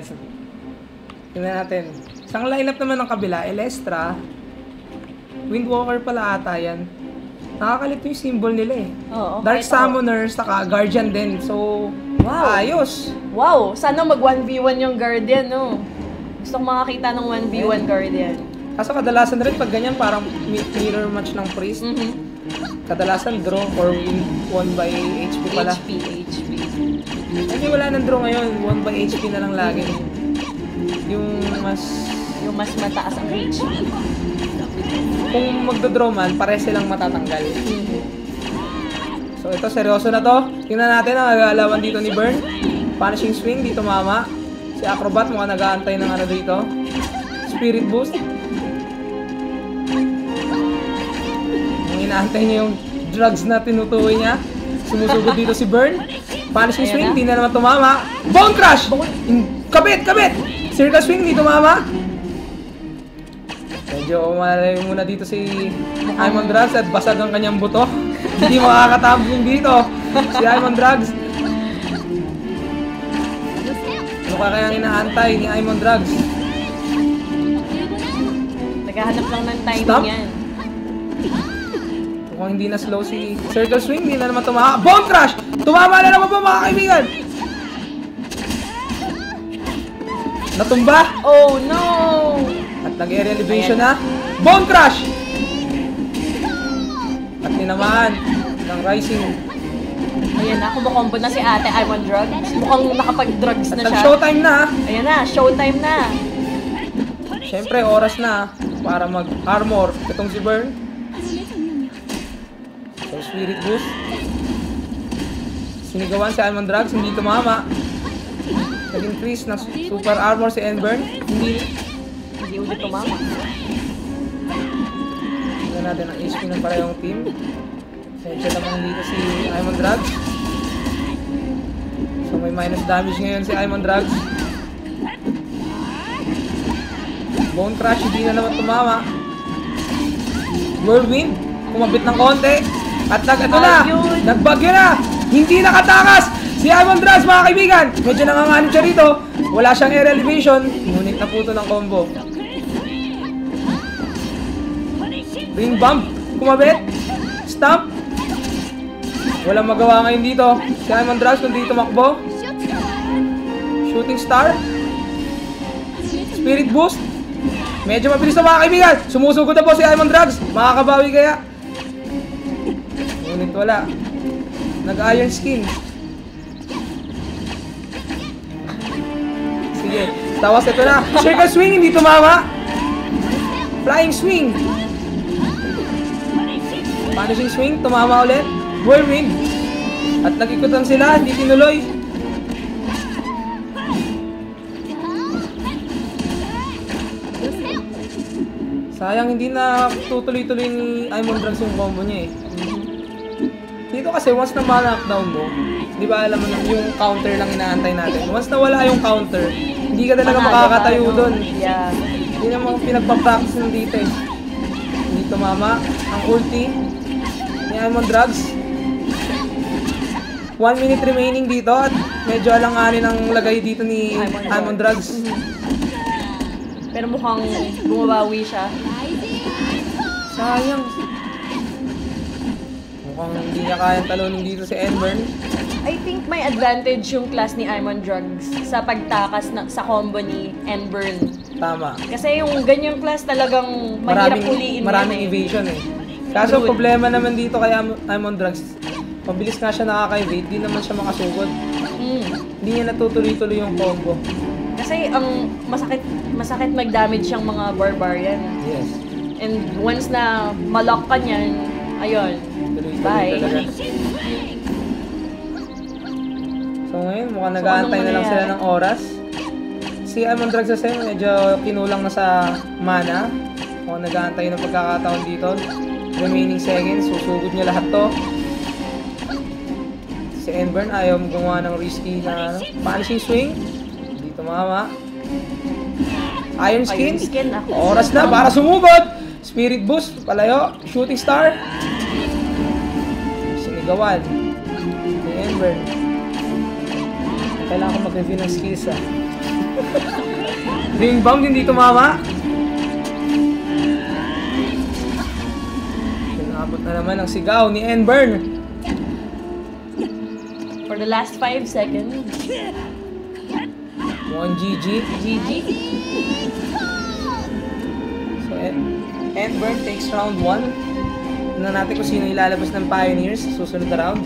Ayan. Tingnan natin. Isang lineup naman ng kabila. Elestra. Windwalker pala ata yan. Nakakalito yung symbol nila eh. Oo, Dark Summoner, saka Guardian din. So, wow. ayos. Wow, sana mag 1v1 yung Guardian, no? Gusto kong makakita ng 1v1 Guardian. Kaso kadalasan rin pag ganyan, parang mirror match ng Priest. Kadalasan draw or win 1 by HP pala. HP. Hindi, wala nang draw ngayon. 1 by HP na lang lagi. Yung mas mataas ang HP. Kung magdodraw man, pare silang matatanggal. So ito, seryoso na to. Tingnan natin ang nag-aalawan dito ni Burn. Punishing Swing, dito mama. Si Acrobat mukhang nag-aantay ng ano dito. Spirit Boost. Ang inaantay niya yung drugs na tinutuloy niya. Sumusugod dito si Burn. Punishing Swing, di na naman tumama. Bone Crush! Kabit! Circle Swing, di tumama. Medyo umalayo muna dito si Iron Drugs at basag ang kanyang buto. Hindi makakatambling dito si Iron Drugs. Ano kaya inaantay ni Iron Drugs? Naghahanap lang ng timing Stop. yan. Kung hindi na slow si Circle Swing, hindi na naman tumama. Bone Crush! Tumama na naman po mga kaibigan! Natumba! Oh no! At nag-aerial elevation na. Bone Crush! At tinamaan ng Rising. Ayan na, kumukombo na si ate Iron Drugs. Mukhang nakapag-drugs na siya. Showtime na. Ayan na, showtime na. Siyempre, oras na para mag-armor itong si Burn. So, Spirit Boost. Sinigawan si Iron Drugs, hindi tumama. Nag-increase ng super armor si Enburn. Hindi ulit tumama. Tignan natin ang HP ng parehong team. Medyo naman dito si Iron Drugs. So may minus damage ngayon si Iron Drugs. Bone Crush, hindi na naman tumama. Whirlwind, kumabit ng konti. At nagbagyo na. Hindi nakatakas si Iron Drugs, mga kaibigan. Medyo nanganganib siya rito. Wala siyang air elevation. Ngunit naputo ng combo. Ring bump, kumabit. Stomp. Walang magawa ngayon dito si Iron Drugs kundi tumakbo. Shooting Star. Spirit Boost. Medyo mabilis na, mga kaibigan. Sumusugod na po si Iron Drugs. Makakabawi kaya? Ngunit wala. Nag-iron skin. Sige, tawas ito na. Circle Swing, hindi tumama. Flying Swing. Punishing Swing, tumama ulit. Whirlwind. At nag-ikutan sila, hindi tinuloy. Sayang, hindi na tutuloy-tuloy ni Iron Drugs yung combo niya eh. Dito kasi once na ma-knockdown mo, di ba alam mo na yung counter lang inaantay natin. Once na wala yung counter, hindi ka talaga makakatayo doon. Yeah. Hindi naman pinagpa-practice na dito eh. Hindi tumama ang ulti ni Iron Drugs. 1 minute remaining dito at medyo alanganin ang lagay dito ni Iron Drugs. Pero mukhang bumabawi siya. Sayang. Mukhang hindi niya kayang talunin dito si Enburn. I think may advantage yung class ni Iron Drugs sa pagtakas sa combo ni Enburn. Tama. Kasi yung ganyang class talagang mahirap uliin. Maraming evasion eh. Kaso problema naman dito kay Iron Drugs, mabilis nga siya nakaka-evade, di naman siya makasugod. Hindi niya natutuloy-tuloy yung combo. Kasi ang masakit mag-damage yung mga barbarian. Yes. And once na malock ka niyan, ayun. Bye. So ngayon, mukhang nag-aantay na lang sila ng oras. Si Iron Drugs kasi medyo kinulang na sa mana. Mukhang nag-aantay ng pagkakataon dito. Remaining seconds, susugod niya lahat to. Si Enburn ayaw gumawa ng risky na punishing swing. Hindi tumama. Iron Skin. Oras na para sumugod. Spirit Boost, palayo. Shooting Star. Sinigawan. Si Enburn. Kailangan ko mag-review ng skills ah. Ring bomb, hindi tumama. Pinabot na naman ang sigaw ni Enburn. For the last 5 seconds. Mukhang GG. GG. So, Enburn takes round 1. Tignan natin kung sino ilalabas ng Pioneers sa susunod na round.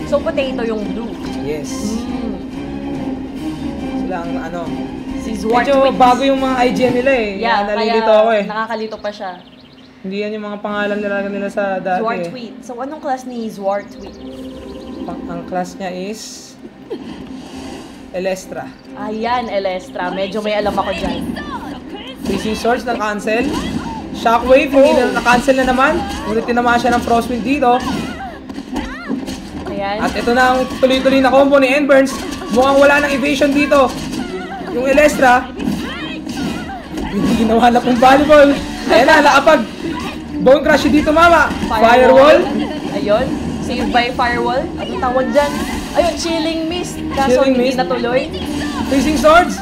So, potato yung blue. Yes. Sila ang ano. Si Zwart Medyo Twins. bago yung mga IGN nila eh. Yeah, Nalilito kaya ako eh. nakakalito pa siya. Hindi yan yung mga pangalan nila sa dati Zwart eh. Tweet. So, anong class ni Zwart Tweet? Ang class niya is Elestra. Ayan, Elestra. Medyo may alam ako dyan. Freezing Swords na cancel. Shockwave, hindi na na-cancel na naman. Ngunit tinamaan siya ng Frostwind dito. Ayan. At ito na ang tuloy-tuloy na combo ni Enburns. Mukhang wala ng evasion dito. Yung Elestra. Hindi nawala pong volleyball. Ayan na, nakapag Bone Crush dito mama. Firewall. Ayun. Save by Firewall. Anong tawag dyan? Ayun, Chilling Mist. Kaso Chilling hindi Mist. natuloy. Freezing Swords.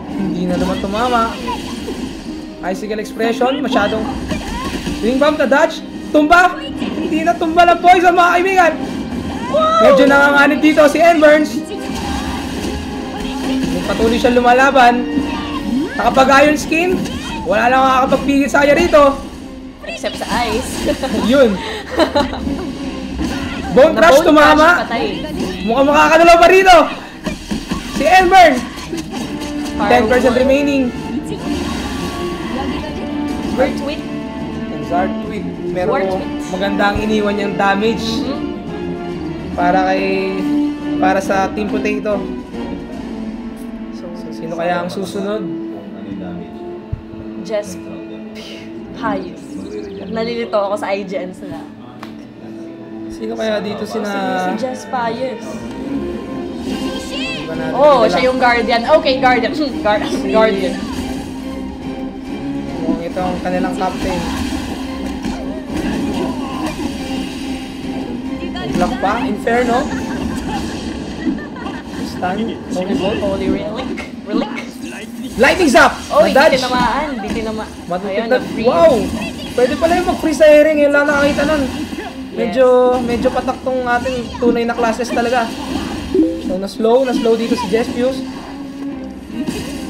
Hindi na naman tumama. Icicle Expression. Masyadong Ring Bomb na dodge. Tumba. Hindi na tumba ng poison mga kaibigan. Medyo nanganganib dito si Enburns. Patuloy siya lumalaban. Nakapag-iron skin. Wala lang makakapagpigil sa kanya rito. Except sa ice. Yun. Bone Crush tumama. Patay. Mukhang makakadalaw pa rito. Si Enburn. 10% Firewall. remaining. Zwart Tweet. And Zard Tweet. Pero Zard Tweet. magandang iniwan niyang damage. Para sa Team Potato. So sino kaya ang susunod? Just Pius. Nalilito ako sa IGN sila. Sino kaya dito Si sina... Just Pius. Di ba natin Oh, kilala? siya yung Guardian. Okay, Guardian. Guardian. Mukhang ito ang kanilang captain. Block pa, Inferno. Stun, Holy Bolt. Holy Relic. Relic. Lightning Zap! Oh, hindi Na-dodge. tinamaan. Hindi tinamaan. Matutid Ayan, na. na-free. Wow! Pwede pala yung mag-free sa airing. Yung lang nakakita nun. Medyo patak tong ating tunay na classes talaga. So, na-slow dito si Jespius.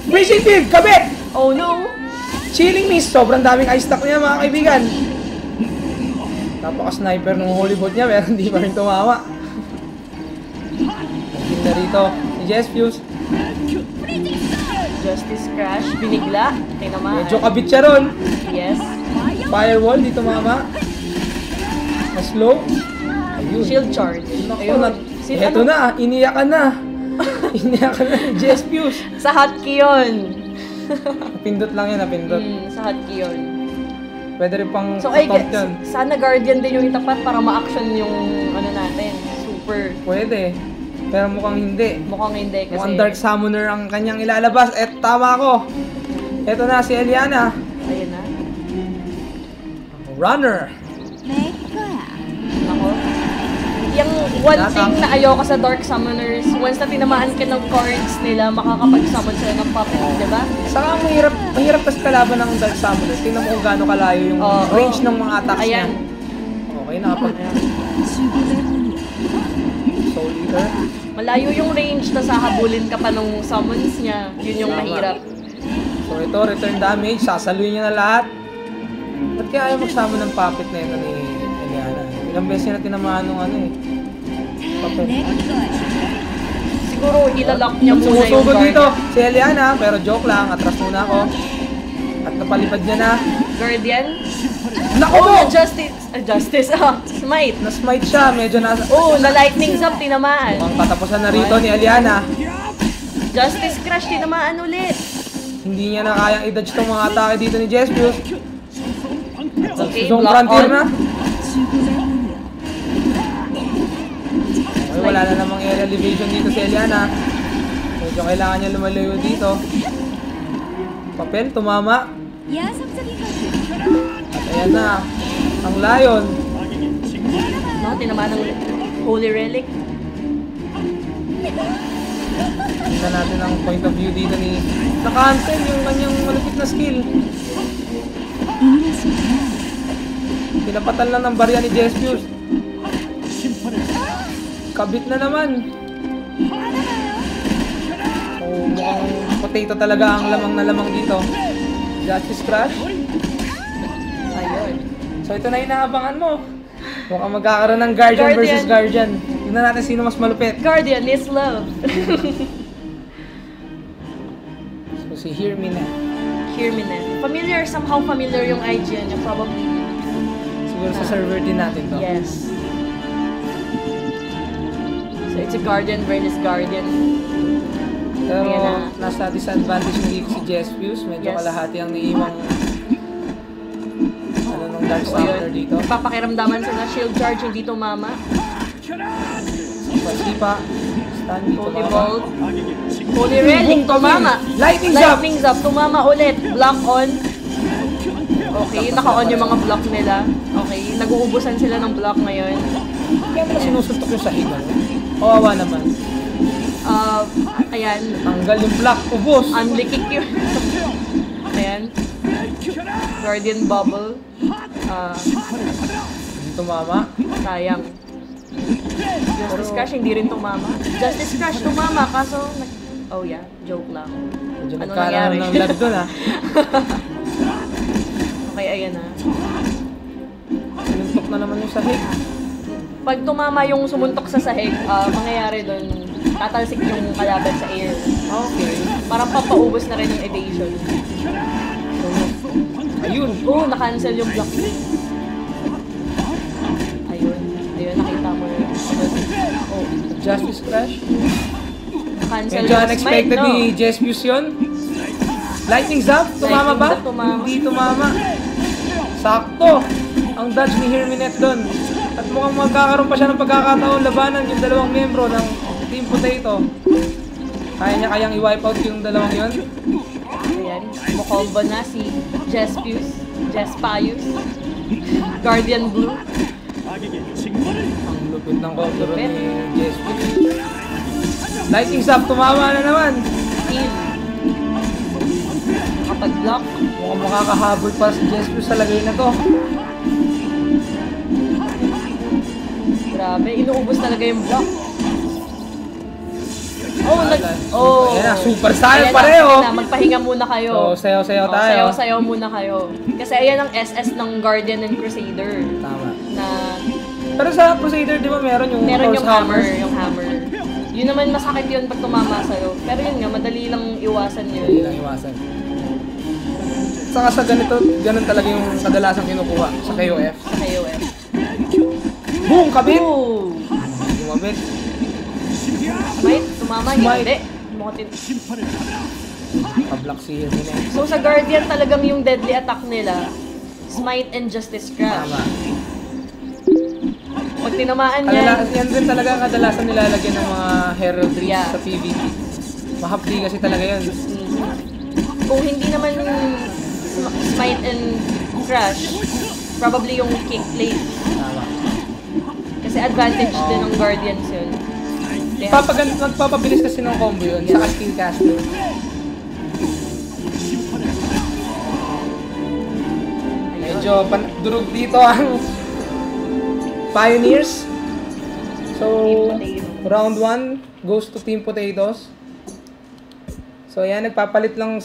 Freezing Field! Kabit! Oh no! Chilling Mist! Sobrang daming ice stack niya mga kaibigan. Napaka-sniper ng Holy Bolt niya, pero hindi pa rin tumama. Naging na rito si Jespius. Justice Crash. Binigla. Tinamaan. Medyo kabit siya ron. Yes. Firewall, di tumama. Na-slow. Ayun. Shield Charge. Ayun na. Eto na, iniyakan na. Iniyakan na ni Jespius. Sa hotkey yun. Napindot lang yan, napindot. Sa hotkey yun. Pwede rin pang So, I top guess, yan. sana Guardian din yung itapat para ma-action yung ano natin. Super. Pwede. Pero mukhang hindi. Mukhang hindi kasi... Mukhang Dark Summoner ang kanyang ilalabas. Tama ako. Eto na si Eliana. Ayun na. Runner. Ako. Yung one thing na ayoko sa Dark Summoners, once na tinamaan ka ng cards nila, makakapag-summon sila ng puppet, di ba? Saka ang mahirap kasi kalaban ng Dark Summoner. Tingnan mo kung gaano kalayo yung range ng mga attacks niya. Ayan. Okay, nakapag... Soul Eater. Malayo yung range na sahabulin ka pa nung summons niya. Yun yung Tama. mahirap. So ito, return damage. Sasaluin niya na lahat. Ba't kaya ayaw magsama ng puppet na ito ni Eliana? Ilang beses na tinamaan nung ano eh. Puppet. Siguro ilalak niya muna yung Sumusugod dito Guardian. si Eliana, pero joke lang. Atras muna ako. At napalipad niya na. Guardian? Naku Oh, mo! Justice. Smite. Na-smite siya. Medyo nasa... Oh, na lightning zap, tinamaan. Ang katapusan na rito ni Eliana. Justice Crash, tinamaan ulit. Hindi niya na kayang i-dodge itong mga atake dito ni Jespius. Okay, Zone block frontier on. na. Ay, wala na namang aerial evasion dito si Eliana. Medyo kailangan niya lumalayo dito. Papel, tumama. At ayan na, ang Lion. No, tinamaan ng Holy Relic. Tingnan natin ang point of view dito ni... Naka-cancel yung kanyang malupit na skill. Pinapatan lang ng barya ni Jespius. Kabit na naman. So, mukhang potato talaga ang lamang na lamang dito. Justice Crush. Ayun. So ito na inaabangan mo. Mukhang magkakaroon ng Guardian versus Guardian. Tingnan natin sino mas malupit. Guardian is love. So si Hear Me Na. Hear me na. Somehow familiar yung idea niya, probably. Siguro sa server din natin to. Yes. So it's a Guardian versus Guardian. Pero Ayan na. nasa disadvantage na dito si Jespius. Medyo Yes. kalahati ang naiiwang nung Dark Summoner dito. Papakiramdaman sa na shield charge, hindi tumama. Sipa. Stun dito. Holy Bolt. Holy Relic, tumama. Lightning Zap! Lightning Zap, tumama ulit. Block on. Okay, naka-on yung mga block nila. Okay, nag-uubusan sila ng block ngayon. Kaya pala sinusuntok yung sahig. Kawawa naman. Ayan. Tanggal yung block. Ubos! Unlikik yun. Ayan. Guardian Bubble. Hindi tumama. Sayang. Justice Crush, hindi rin tumama. Justice Crush, tumama. Kaso, oh yeah, joke lang. Medyo Ano nagkaroon nangyari? ng lag doon ah. Okay, ayan na. Sinuntok na naman yung sahig. Pag tumama yung sumuntok sa sahig, mangyayari doon, tatalsik yung kalaban sa air. Okay. Parang pampaubos na rin yung evasion. Ayun. Oh, na-cancel yung block. Ayun. Ayun, nakita mo yun. Oh, Justice Crush. cancel Medyo yung unexpected smite, no? ni Jespius yun. Lightning Zap, tumama Lightning ba? Zap, tumama. Hindi tumama. Sakto. Ang dodge ni Herminet doon. At mukhang magkakaroon pa siya ng pagkakataon labanan yung dalawang membro ng Team Potato. Kaya niya kayang i-wipe out yung dalawang yun? Ayan, mukombo na si Jespius. Guardian Blue. Ang lupit ng control Lupit. ni Jespius. Lightning Zap, tumama na naman. Heal. Nakapag-block. Mukhang makakahabol pa si Jespius sa lagay na to. Grabe, inuubos talaga yung block. Ayan na, super Ayan saiyan na, pareho. ayan na, magpahinga muna kayo. So, sayaw-sayaw Oh, tayo. sayaw-sayaw muna kayo. Kasi ayan ang SS ng Guardian and Crusader. Tama. Na Pero sa Crusader, di ba meron yung meron Force yung hammer. Yung hammer. Yun naman masakit yun pag tumama sa'yo. Pero yun nga, madali lang iwasan yun. Hindi lang iwasan. Saka sa ganun talaga yung kadalasang kinukuha sa KOF. Sa KOF. Boom! Kabit! Ooh! Gumabit. Smite, tumama, Smite. hindi. Mukhang Pablock si Herminet. So sa Guardian talagang yung deadly attack nila, Smite and Justice Crush. Tama. Pag tinamaan yan, Yan din talaga ang kadalasan nilalagyan ng mga heraldries Yeah. sa PvP. Mahapdi kasi talaga yun. kung hindi naman Smite and Crush, probably yung kick plate. Tama. Kasi advantage din ng Guardians yun. They have- Magpapabilis kasi ng combo yun, saka skill caster. Medyo durog dito ang Pioneers. So, round 1 goes to Team Potatoes. So, ayan, nagpapalit lang